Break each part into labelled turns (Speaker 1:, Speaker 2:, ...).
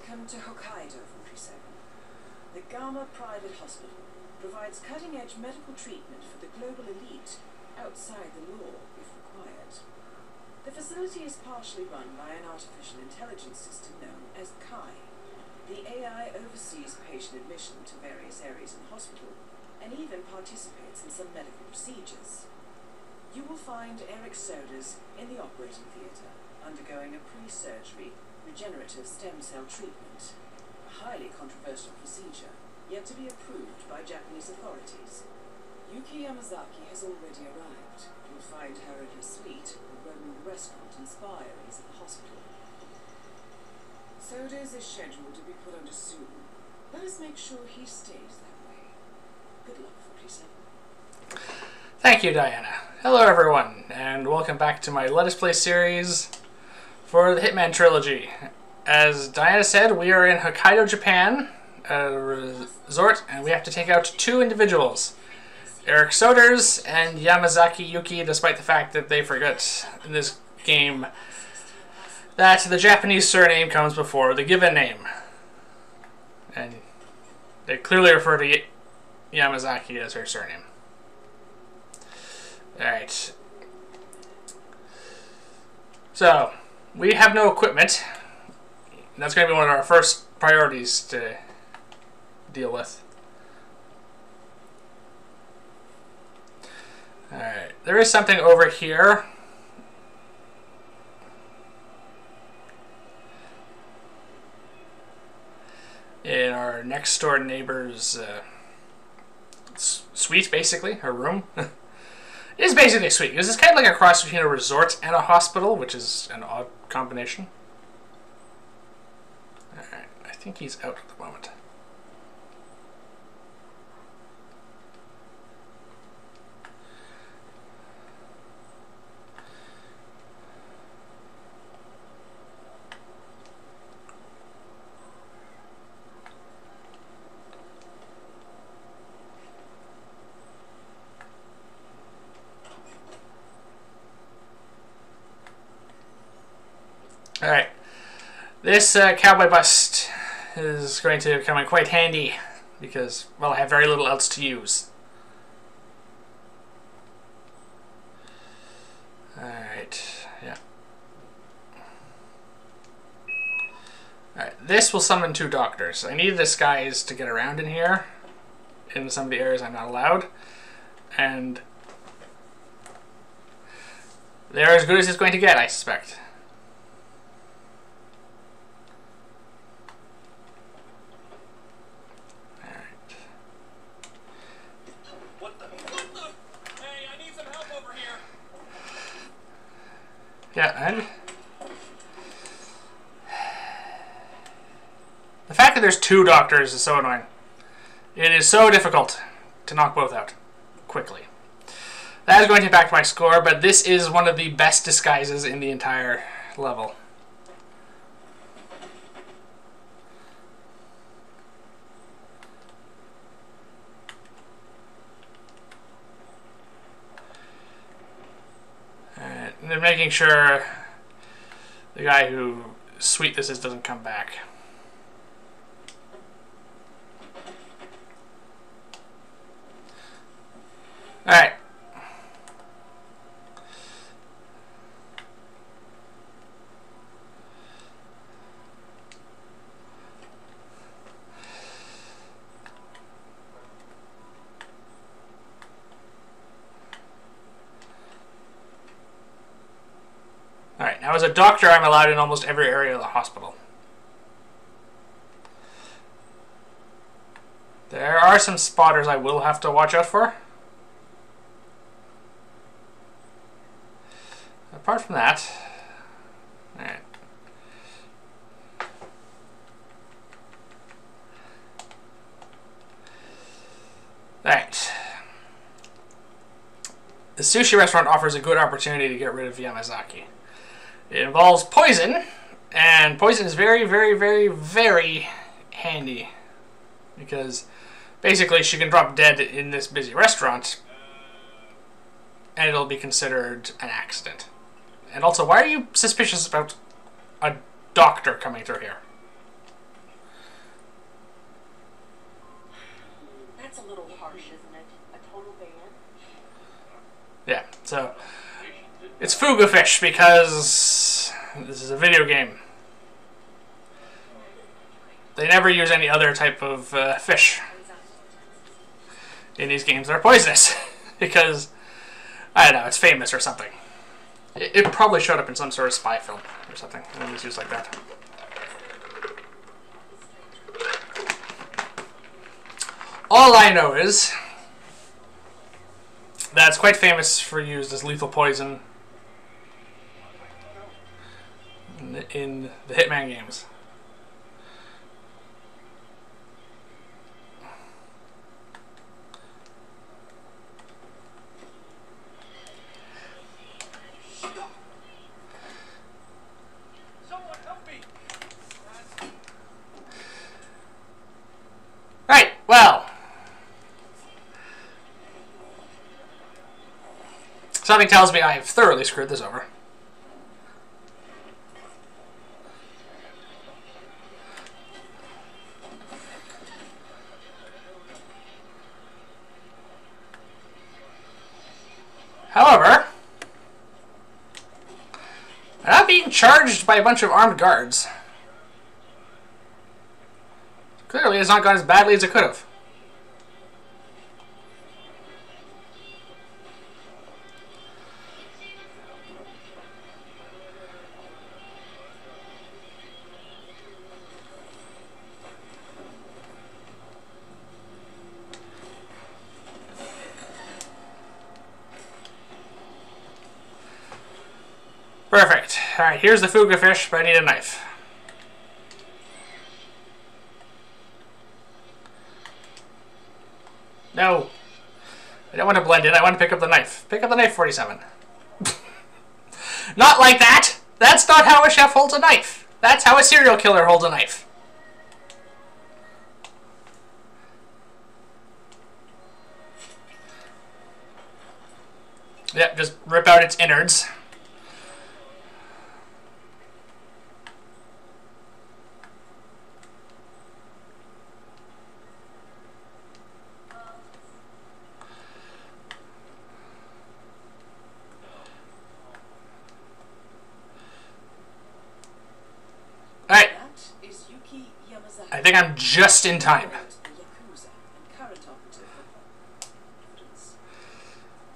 Speaker 1: Welcome to Hokkaido, 47. The Gamma Private Hospital provides cutting-edge medical treatment for the global elite outside the law, if required. The facility is partially run by an artificial intelligence system known as KAI. The AI oversees patient admission to various areas in the hospital and even participates in some medical procedures. You will find Erich Soders in the operating theatre, undergoing a pre-surgery regenerative stem cell treatment. A highly controversial procedure, yet to be approved by Japanese authorities. Yuki Yamazaki has already arrived. You'll find her in her suite or roaming the restaurant and spa areas of the hospital. Soders is scheduled to be put under soon. Let us make sure he stays that way. Good luck, 47.
Speaker 2: Thank you, Diana. Hello, everyone, and welcome back to my Let Us Play series for the Hitman Trilogy. As Diana said, we are in Hokkaido, Japan, a resort, and we have to take out two individuals. Erich Soders and Yamazaki Yuki, despite the fact that they forget in this game that the Japanese surname comes before the given name. And they clearly refer to Yamazaki as her surname. Alright. So, we have no equipment. That's going to be one of our first priorities to deal with. Alright, there is something over here. In our next door neighbor's suite, basically, her room. It is basically a suite, because it's kind of like a cross between a resort and a hospital, which is an odd combination. Alright, I think he's out at the moment. Alright, this cowboy bust is going to come in quite handy because, well, I have very little else to use. Alright, yeah. Alright, this will summon two doctors. I need this guys to get around in here, in some of the areas I'm not allowed, and they're as good as it's going to get, I suspect. Yeah, and the fact that there's two doctors is so annoying. It is so difficult to knock both out quickly. That is going to impact my score, but this is one of the best disguises in the entire level. And then making sure the guy who sweet this is doesn't come back. Alright. Alright, now as a doctor, I'm allowed in almost every area of the hospital. There are some spotters I will have to watch out for. Apart from that, alright. Alright. The sushi restaurant offers a good opportunity to get rid of Yamazaki. It involves poison, and poison is very, very, very, very handy. Because basically she can drop dead in this busy restaurant, and it'll be considered an accident. And also, why are you suspicious about a doctor coming through here?
Speaker 3: That's a little harsh, isn't it? A total ban?
Speaker 2: Yeah, so it's fugu fish because this is a video game. They never use any other type of fish in these games. They're poisonous because, I don't know, it's famous or something. It probably showed up in some sort of spy film or something, and it was used like that. All I know is that it's quite famous for used as lethal poison in the Hitman games. Right, well, something tells me I have thoroughly screwed this over. However, I'm not being charged by a bunch of armed guards. Clearly, it's not gone as badly as it could have. Perfect. Alright, here's the fugu fish, but I need a knife. No. I don't want to blend in. I want to pick up the knife. Pick up the knife, 47. Not like that! That's not how a chef holds a knife. That's how a serial killer holds a knife. Yep, just rip out its innards. Alright. I think I'm just in time.
Speaker 1: Yakuza and current operative for Providence.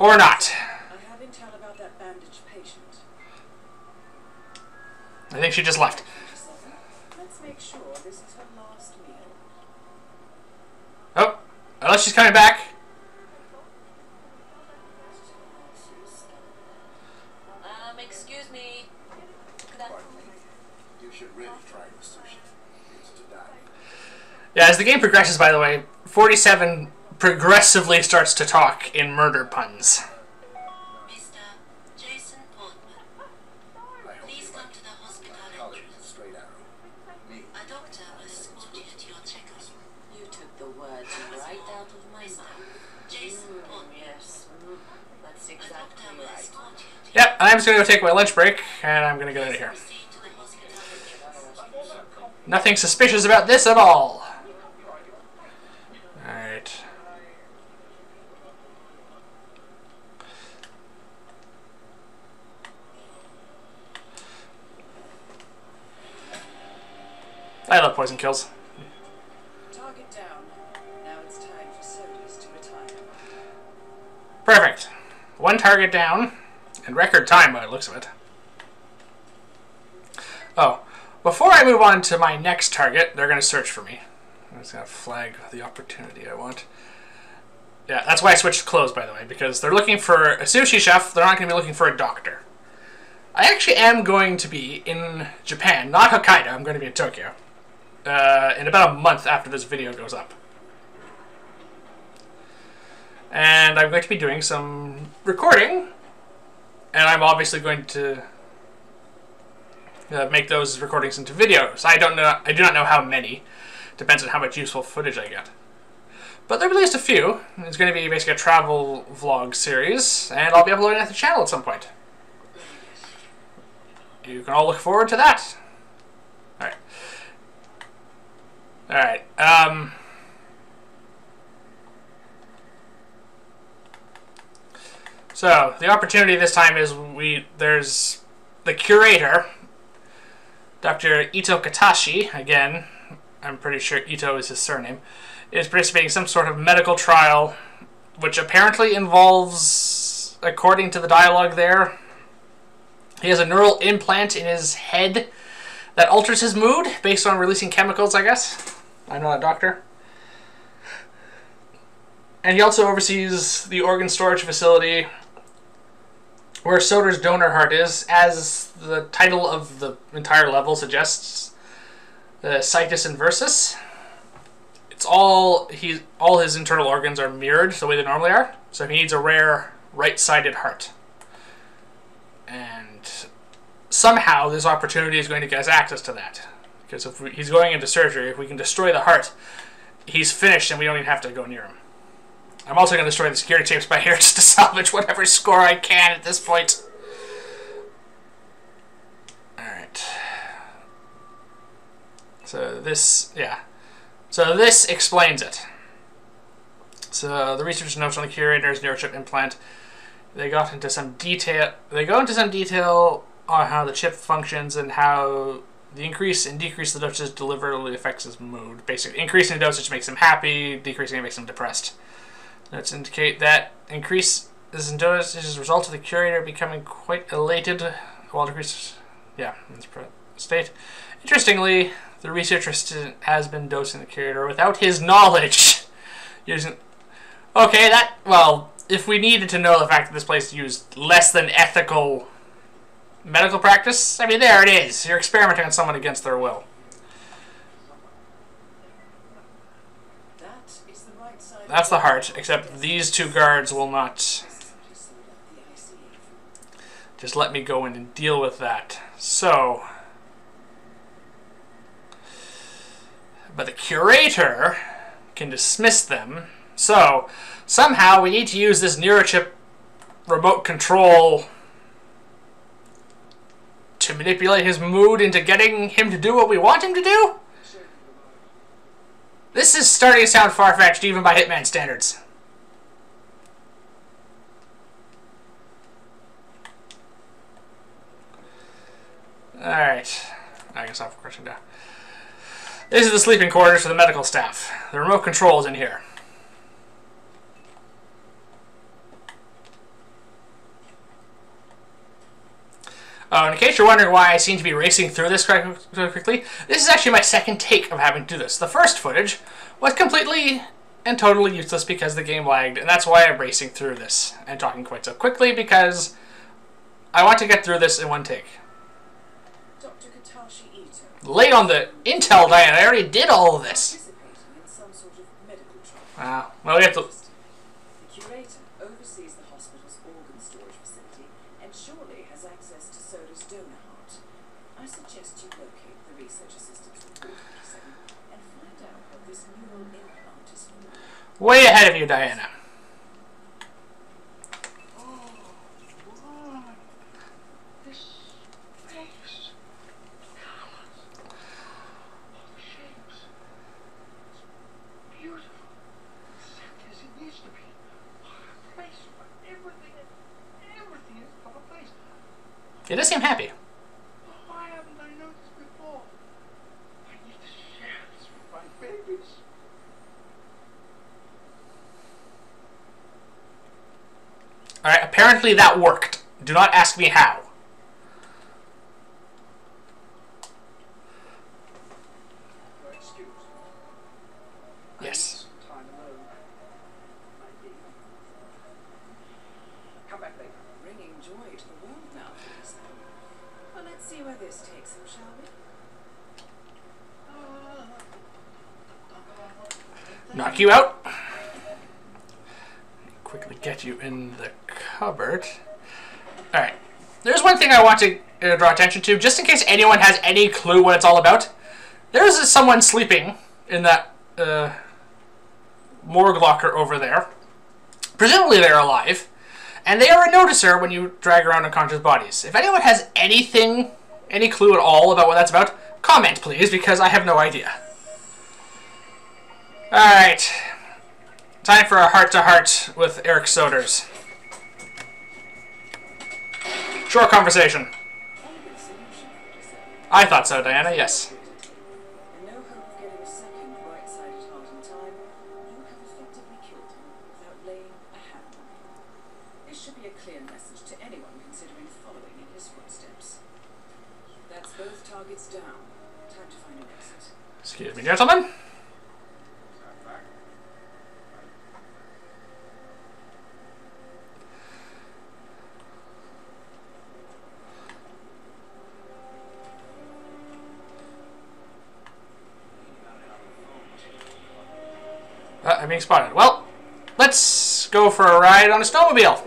Speaker 2: Or not.
Speaker 1: I have intel about that bandaged patient.
Speaker 2: I think she just left.
Speaker 1: Let's make sure this is her last meal.
Speaker 2: Oh, unless she's coming back.
Speaker 3: Excuse me.
Speaker 4: You should really try the sushi. It's to die.
Speaker 2: Yeah, as the game progresses, by the way, 47 progressively starts to talk in murder puns.
Speaker 5: Mr. Jason Portman, please come to the hospital entrance.
Speaker 4: Straight arrow. Me.
Speaker 5: A doctor will escort you to your checkup.
Speaker 3: You took the words right out of my mouth.
Speaker 5: Jason Portman,
Speaker 3: Yes, that's
Speaker 5: a
Speaker 3: exactly
Speaker 5: doctor will
Speaker 3: right.
Speaker 5: escort you to
Speaker 2: Yep, I'm just going to go take my lunch break, and I'm going to get out of here.
Speaker 5: proceed to the hospital entrance.
Speaker 2: Nothing suspicious about this at all. Alright. I love poison kills.
Speaker 1: Target down. Now it's time for Soders to retire.
Speaker 2: Perfect. One target down, and record time by the looks of it. Oh, before I move on to my next target, they're going to search for me. I'm just going to flag the opportunity I want. Yeah, that's why I switched clothes, by the way, because they're looking for a sushi chef, they're not going to be looking for a doctor. I actually am going to be in Japan, not Hokkaido, I'm going to be in Tokyo, in about a month after this video goes up. And I'm going to be doing some recording, and I'm obviously going to make those recordings into videos. I do not know how many. Depends on how much useful footage I get. But there will be at least a few. It's going to be basically a travel vlog series, and I'll be uploading it to the channel at some point. You can all look forward to that. Alright. Alright. So, the opportunity this time is there's the curator, Dr. Ito Katashi, again, I'm pretty sure Ito is his surname, is participating in some sort of medical trial, which apparently involves, according to the dialogue there, he has a neural implant in his head that alters his mood based on releasing chemicals, I guess. I'm not a doctor. And he also oversees the organ storage facility where Soders' donor heart is, as the title of the entire level suggests, the situs inversus. It's all his internal organs are mirrored the way they normally are, so he needs a rare right-sided heart. And somehow this opportunity is going to get us access to that, because if he's going into surgery, if we can destroy the heart, he's finished and we don't even have to go near him. I'm also going to destroy the security tapes by here just to salvage whatever score I can at this point. Alright. So this explains it. So the research notes on the curator's neurochip implant, they go into some detail on how the chip functions and how the increase and decrease of the dosage deliberately affects his mood. Basically, increasing the dosage makes him happy, decreasing it makes him depressed. Let's indicate that increase is in dosage as a result of the curator becoming quite elated while decreases. Yeah, that's state. Interestingly, the researcher has been dosing the curator without his knowledge. Using. Okay, well, if we needed to know the fact that this place used less than ethical medical practice, I mean, there it is. You're experimenting on someone against their will. That's the heart, except these two guards will not just let me go in and deal with that. So, but the curator can dismiss them. So, somehow we need to use this neurochip remote control to manipulate his mood into getting him to do what we want him to do? This is starting to sound far-fetched even by Hitman standards. Alright. I guess I'll have a question down. This is the sleeping quarters for the medical staff. The remote control is in here. In case you're wondering why I seem to be racing through this quite quickly, this is actually my second take of having to do this. The first footage was completely and totally useless because the game lagged, and that's why I'm racing through this and talking quite so quickly, because I want to get through this in one take.
Speaker 1: Dr. Katashi Ito.
Speaker 2: Late on the intel, Diana. I already did all of this.
Speaker 1: In some sort of medical trial.
Speaker 2: Well, we have to...
Speaker 1: The curator oversees the hospital's organ storage facility and surely has access to Soders' donor heart. I suggest you locate the research assistant's report 57 and find out what this neural implant is for.
Speaker 2: Way ahead of you, Diana. He does seem happy.
Speaker 4: Why haven't I noticed before? I need to share this with my babies.
Speaker 2: Alright, apparently that worked. Do not ask me how.
Speaker 4: Excuse me.
Speaker 2: Yes.
Speaker 4: Time alone. Maybe. Come back later.
Speaker 1: Bringing joy to the world now, please. Well, let's see where this takes him, shall we?
Speaker 2: Knock you out. Quickly get you in the cupboard. Alright. There's one thing I want to draw attention to, just in case anyone has any clue what it's all about. There's someone sleeping in that morgue locker over there. Presumably they're alive. And they are a noticer when you drag around unconscious bodies. If anyone has anything, any clue at all about what that's about, comment please, because I have no idea. Alright. Time for a heart-to-heart with Erich Soders. Short conversation.
Speaker 1: Elegant solution, would you say?
Speaker 2: I thought so, Diana, yes.
Speaker 1: In no hope of getting a second right-sided heart in time, you have effectively killed him without laying a hand on him. This should be a clear message to anyone considering following in his footsteps. That's both targets down. Time to find an exit.
Speaker 2: Excuse me, gentlemen. I'm being spotted. Well, let's go for a ride on a snowmobile.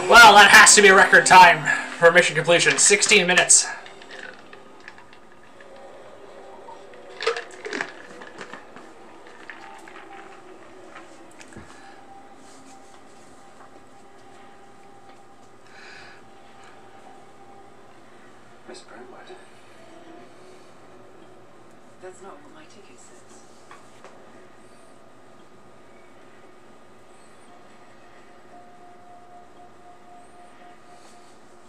Speaker 2: Well, that has to be a record time for mission completion. 16 minutes.
Speaker 6: Miss Brentwood.
Speaker 1: That's not what my ticket says.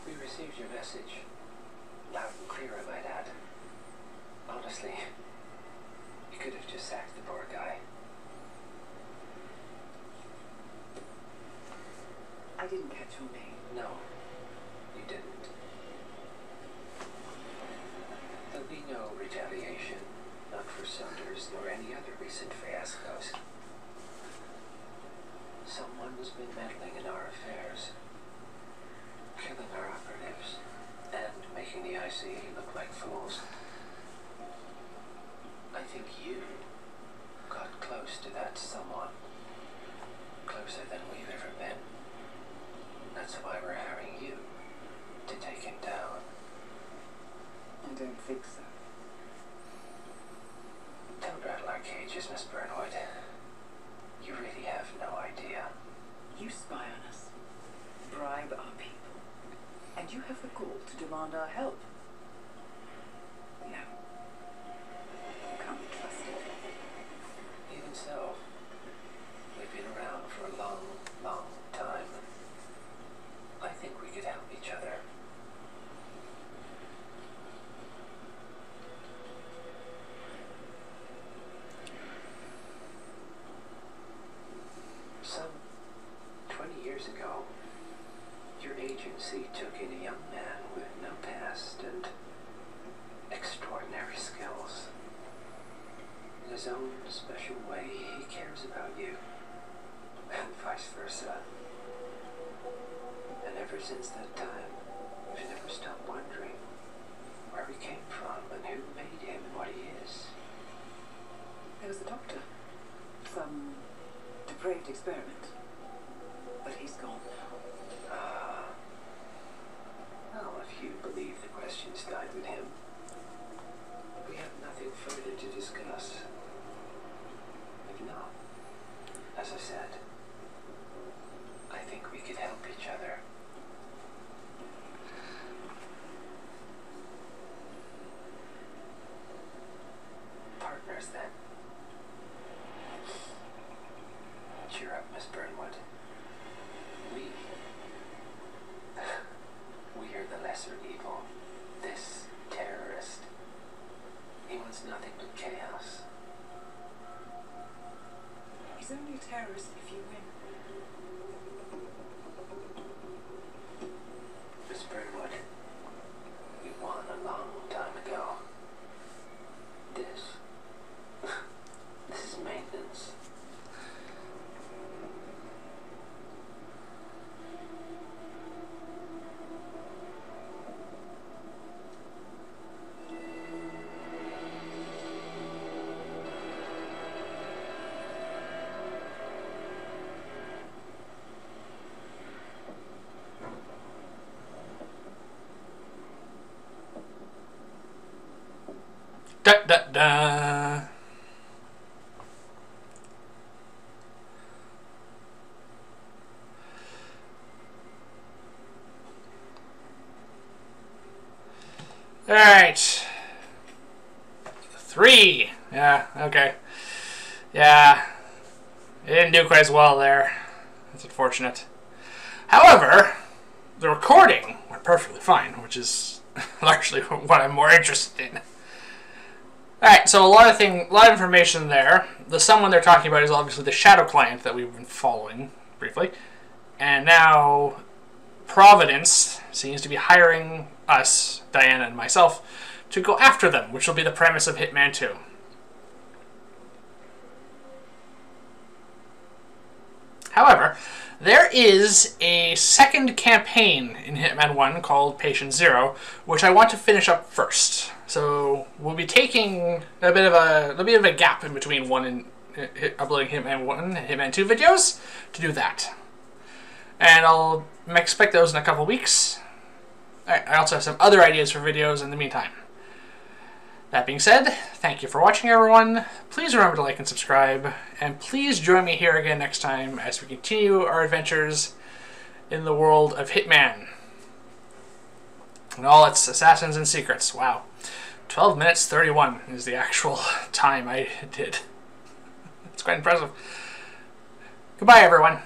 Speaker 6: We received your message. Loud and clear, I might add. Honestly, you could have just sacked the poor guy.
Speaker 1: I didn't catch your name.
Speaker 6: No, you didn't. There'll be no retaliation, not for Soders nor any other recent fiascos. Someone's been meddling in our affairs, killing our operatives, and making the ICE look like fools. I think you got close to that someone. Closer than we've ever been. That's why we're hiring you to take him down.
Speaker 1: I don't think so.
Speaker 6: Don't rattle our cages, Miss Burnwood. You really have no idea.
Speaker 1: You spy on us, bribe our people, and you have the gall to demand our help. No. You can't be trusted.
Speaker 6: Even so, we've been around for a long, long time. I think we could help each other. Some 20 years ago, your agency took in a young man with no past and extraordinary skills. In his own special way, he cares about you, and vice versa. And ever since that time, we've never stopped wondering where he came from and who made him what he is.
Speaker 1: There was a doctor. Some depraved experiment. But he's gone now.
Speaker 6: Well, if you believe the questions died with him, we have nothing further to discuss. If not, as I said, I think we could help each other. Partners, then. Cheer up, Miss Burnwood. We are the lesser evil. This terrorist. He wants nothing but chaos.
Speaker 1: He's only a terrorist if you win.
Speaker 6: Miss Burnwood, we won a long time ago. This is maintenance.
Speaker 2: Da da da. All right. 3. Yeah. Okay. Yeah. It didn't do quite as well there. That's unfortunate. However, the recording went perfectly fine, which is largely what I'm more interested in. Alright, so a lot of information there. The someone they're talking about is obviously the shadow client that we've been following briefly. And now Providence seems to be hiring us, Diana and myself, to go after them, which will be the premise of Hitman 2. However, there is a second campaign in Hitman 1 called Patient Zero, which I want to finish up first. So we'll be taking a bit of a gap in between uploading Hitman 1 and Hitman 2 videos to do that. And I'll expect those in a couple weeks. I also have some other ideas for videos in the meantime. That being said, thank you for watching, everyone. Please remember to like and subscribe, and please join me here again next time as we continue our adventures in the world of Hitman and all its assassins and secrets. Wow. 12 minutes 31 is the actual time I did. It's quite impressive. Goodbye, everyone.